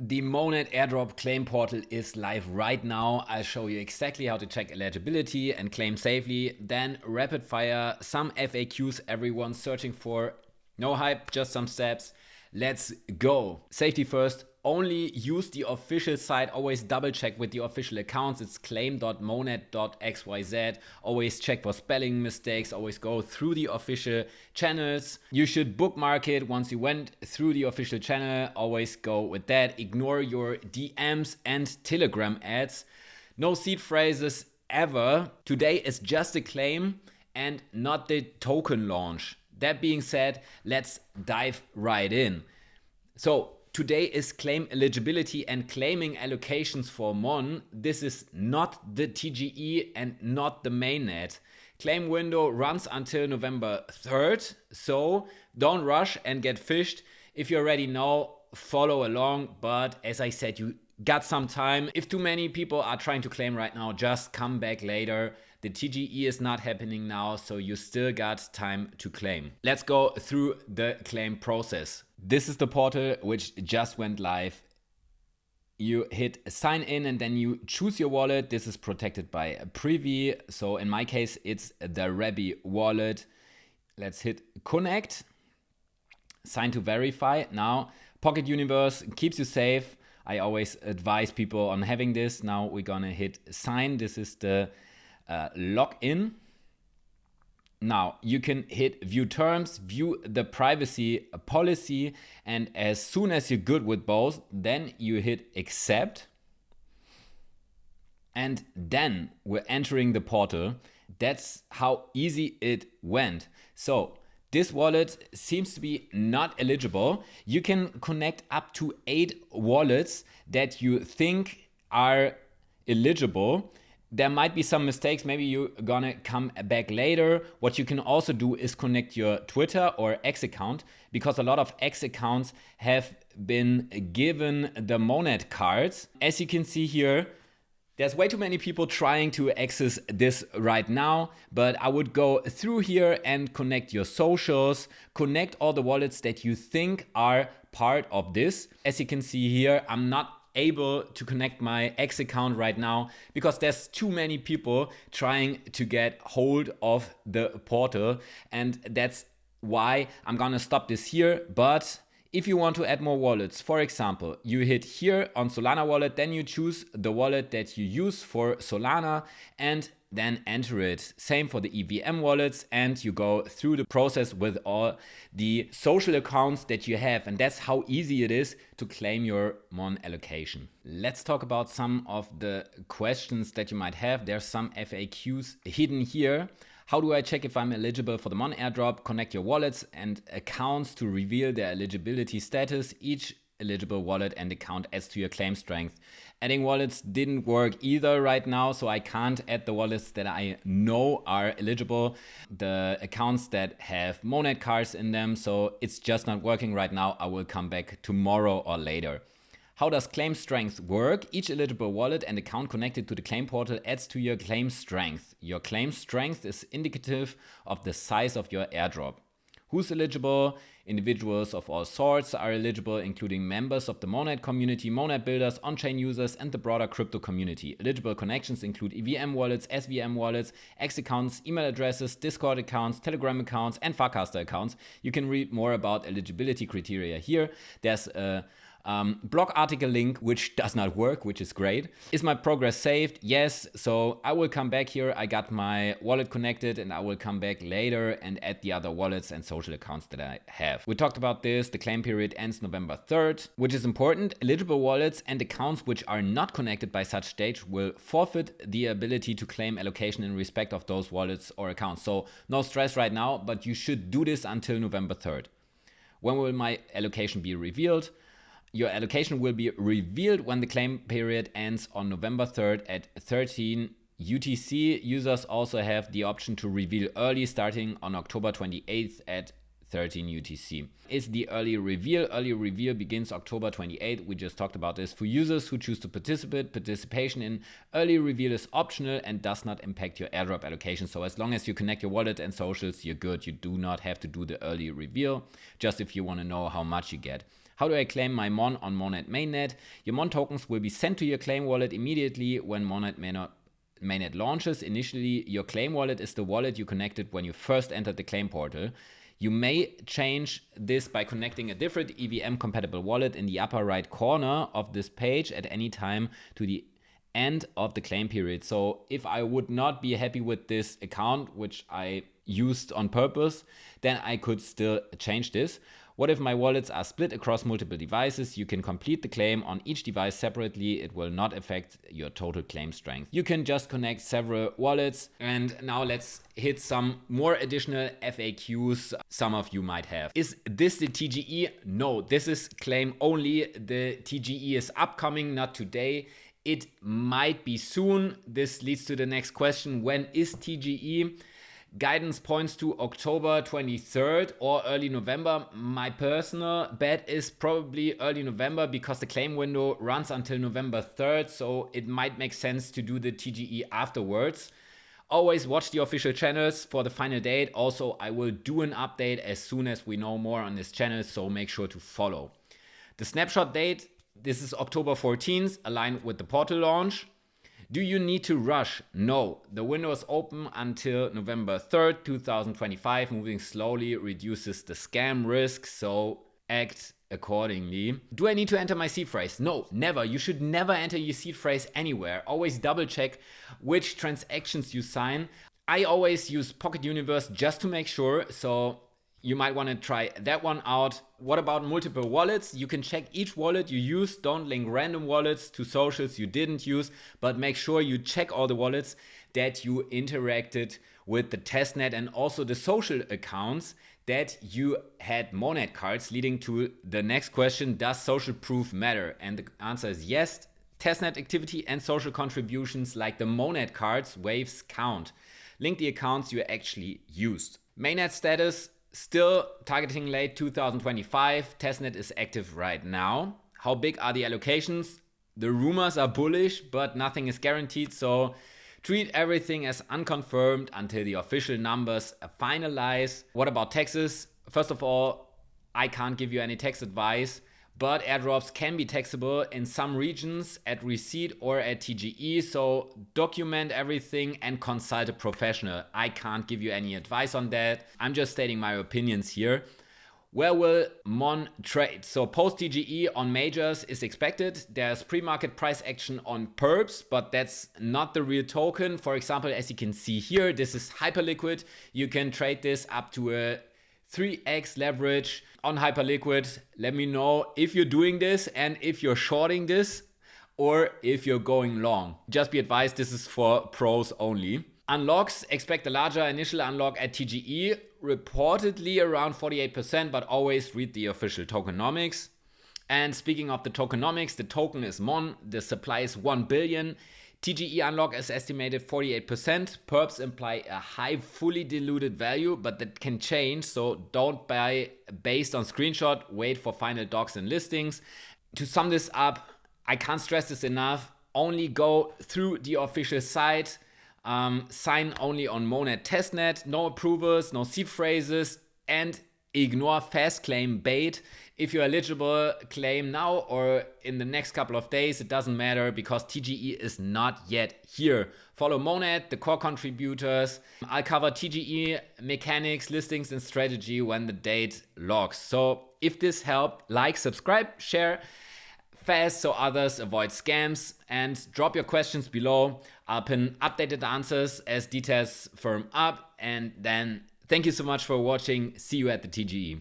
The Monad Airdrop claim portal is live right now. I'll show you exactly how to check eligibility and claim safely. Then rapid fire, some FAQs everyone's searching for. No hype, just some steps. Let's go. Safety first. Only use the official site. Always double check with the official accounts. It's claim.monad.xyz. Always check for spelling mistakes. Always go through the official channels. You should bookmark it once you went through the official channel. Always go with that. Ignore your DMs and Telegram ads. No seed phrases ever. Today is just a claim and not the token launch. That being said, let's dive right in. So today is claim eligibility and claiming allocations for MON. This is not the TGE and not the mainnet. Claim window runs until November 3rd, so don't rush and get fished. If you already know, follow along, but as I said, you got some time. If too many people are trying to claim right now, just come back later. The TGE is not happening now, so you still got time to claim. Let's go through the claim process. This is the portal which just went live. You hit sign in and then you choose your wallet. This is protected by Privy. So in my case, it's the Privy wallet. Let's hit connect. Sign to verify. Now, Pocket Universe keeps you safe. I always advise people on having this. Now we're gonna hit sign. This is the login. Now you can hit view terms, view the privacy policy, and as soon as you're good with both, then you hit accept. And then we're entering the portal. That's how easy it went. So this wallet seems to be not eligible. You can connect up to 8 wallets that you think are eligible. There might be some mistakes. Maybe you're gonna come back later. What you can also do is connect your Twitter or X account, because a lot of X accounts have been given the Monad cards. As you can see here, there's way too many people trying to access this right now, but I would go through here and connect your socials, connect all the wallets that you think are part of this. As you can see here, I'm not able to connect my X account right now because there's too many people trying to get hold of the portal, and that's why I'm gonna stop this here. But if you want to add more wallets, for example, you hit here on Solana wallet, then you choose the wallet that you use for Solana and then enter it. Same for the EVM wallets, and you go through the process with all the social accounts that you have, and that's how easy it is to claim your MON allocation. Let's talk about some of the questions that you might have. There's some FAQs hidden here. How do I check if I'm eligible for the MON airdrop? Connect your wallets and accounts to reveal their eligibility status. Each eligible wallet and account adds to your claim strength. Adding wallets didn't work either right now, so I can't add the wallets that I know are eligible, the accounts that have Monad cards in them, so it's just not working right now. I will come back tomorrow or later. How does claim strength work? Each eligible wallet and account connected to the claim portal adds to your claim strength. Your claim strength is indicative of the size of your airdrop. Who's eligible? Individuals of all sorts are eligible, including members of the Monad community, Monad builders, on-chain users, and the broader crypto community. Eligible connections include EVM wallets, SVM wallets, X accounts, email addresses, Discord accounts, Telegram accounts, and Farcaster accounts. You can read more about eligibility criteria here. There's a blog article link which does not work, which is great. Is my progress saved? Yes. So I will come back here. I got my wallet connected and I will come back later and add the other wallets and social accounts that I have. We talked about this. The claim period ends November 3rd, which is important. Eligible wallets and accounts which are not connected by such date will forfeit the ability to claim allocation in respect of those wallets or accounts. So no stress right now, but you should do this until November 3rd. When will my allocation be revealed? Your allocation will be revealed when the claim period ends on November 3rd at 13 UTC. Users also have the option to reveal early starting on October 28th at 13 UTC. Is the early reveal? Early reveal begins October 28th. We just talked about this. For users who choose to participate, participation in early reveal is optional and does not impact your airdrop allocation. So as long as you connect your wallet and socials, you're good. You do not have to do the early reveal, just if you want to know how much you get. How do I claim my MON on Monad Mainnet? Your MON tokens will be sent to your claim wallet immediately when Monad Mainnet launches. Initially, your claim wallet is the wallet you connected when you first entered the claim portal. You may change this by connecting a different EVM compatible wallet in the upper right corner of this page at any time to the end of the claim period. So if I would not be happy with this account, which I used on purpose, then I could still change this. What if my wallets are split across multiple devices? You can complete the claim on each device separately. It will not affect your total claim strength. You can just connect several wallets. And now let's hit some more additional FAQs some of you might have. Is this the TGE? No, this is claim only. The TGE is upcoming, not today. It might be soon. This leads to the next question. When is TGE? Guidance points to October 23rd or early November. My personal bet is probably early November because the claim window runs until November 3rd, so it might make sense to do the TGE afterwards. Always watch the official channels for the final date. Also, I will do an update as soon as we know more on this channel, so make sure to follow. The snapshot date, this is October 14th, aligned with the portal launch. Do you need to rush? No. The window is open until November 3rd, 2025. Moving slowly reduces the scam risk, so act accordingly. Do I need to enter my seed phrase? No, never. You should never enter your seed phrase anywhere. Always double check which transactions you sign. I always use Pocket Universe just to make sure, so you might want to try that one out. What about multiple wallets? You can check each wallet you use. Don't link random wallets to socials you didn't use, but make sure you check all the wallets that you interacted with the testnet and also the social accounts that you had Monad cards, leading to the next question, does social proof matter? And the answer is yes. Testnet activity and social contributions like the Monad cards waves count. Link the accounts you actually used. Mainnet status, still targeting late 2025. Testnet is active right now. How big are the allocations? The rumors are bullish, but nothing is guaranteed, so treat everything as unconfirmed until the official numbers are finalized. What about taxes? First of all, I can't give you any tax advice, but airdrops can be taxable in some regions at receipt or at TGE, so document everything and consult a professional. I can't give you any advice on that. I'm just stating my opinions here. Where will MON trade? So post TGE on majors is expected. There's pre-market price action on perps, but that's not the real token. For example, as you can see here, this is Hyperliquid. You can trade this up to a 3x leverage on Hyperliquid. Let me know if you're doing this and if you're shorting this or if you're going long. Just be advised, this is for pros only. Unlocks, expect a larger initial unlock at TGE, reportedly around 48%, but always read the official tokenomics. And speaking of the tokenomics, the token is MON, the supply is 1 billion. TGE unlock is estimated 48%. Perps imply a high fully diluted value, but that can change, so don't buy based on screenshot, wait for final docs and listings. To sum this up, I can't stress this enough, only go through the official site, sign only on Monad Testnet, no approvals, no seed phrases, and ignore fast claim bait. If you're eligible, claim now or in the next couple of days. It doesn't matter because TGE is not yet here. Follow Monad, the core contributors. I'll cover TGE mechanics, listings, and strategy when the date logs. So if this helped, like, subscribe, share fast so others avoid scams, and drop your questions below. I'll pin updated answers as details firm up, and then thank you so much for watching. See you at the TGE.